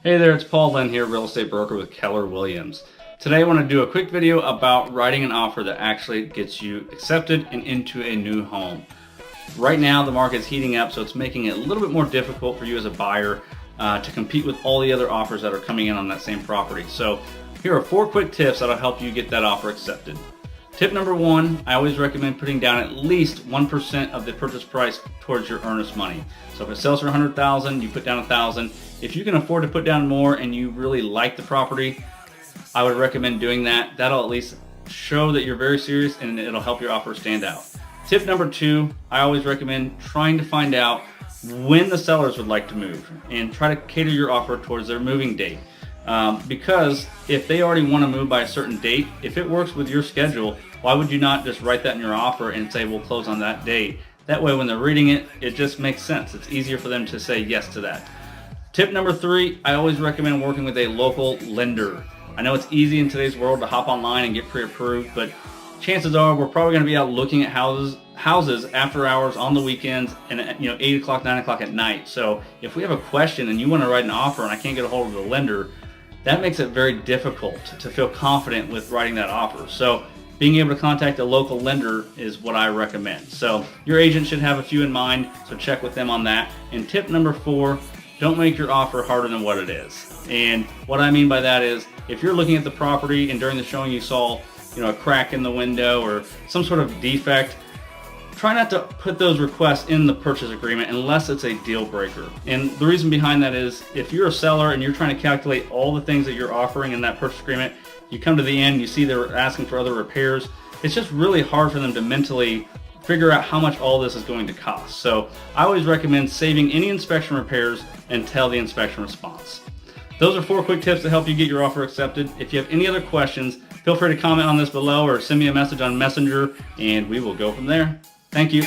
Hey there, it's Paul Lynn here, real estate broker with Keller Williams. Today I want to do a quick video about writing an offer that actually gets you accepted and into a new home. Right now the market's heating up, so it's making it a little bit more difficult for you as a buyer to compete with all the other offers that are coming in on that same property. So here are 4 quick tips that'll help you get that offer accepted. Tip number 1, I always recommend putting down at least 1% of the purchase price towards your earnest money. So if it sells for $100,000, you put down $1,000. If you can afford to put down more and you really like the property, I would recommend doing that. That'll at least show that you're very serious and it'll help your offer stand out. Tip number 2, I always recommend trying to find out when the sellers would like to move and try to cater your offer towards their moving date. Because if they already want to move by a certain date, if it works with your schedule, why would you not just write that in your offer and say we'll close on that date? That way when they're reading it, it just makes sense. It's easier for them to say yes to that. Tip number 3, I always recommend working with a local lender. I know it's easy in today's world to hop online and get pre-approved, but chances are we're probably going to be out looking at houses after hours on the weekends and 8 o'clock, 9 o'clock at night. So if we have a question and you want to write an offer and I can't get a hold of the lender, that makes it very difficult to feel confident with writing that offer. So being able to contact a local lender is what I recommend. So your agent should have a few in mind, so check with them on that. And tip number 4, don't make your offer harder than what it is. And what I mean by that is, if you're looking at the property and during the showing you saw a crack in the window or some sort of defect, try not to put those requests in the purchase agreement unless it's a deal breaker. And the reason behind that is, if you're a seller and you're trying to calculate all the things that you're offering in that purchase agreement, you come to the end, you see they're asking for other repairs, it's just really hard for them to mentally figure out how much all this is going to cost. So I always recommend saving any inspection repairs until the inspection response. Those are 4 quick tips to help you get your offer accepted. If you have any other questions, feel free to comment on this below or send me a message on Messenger and we will go from there. Thank you.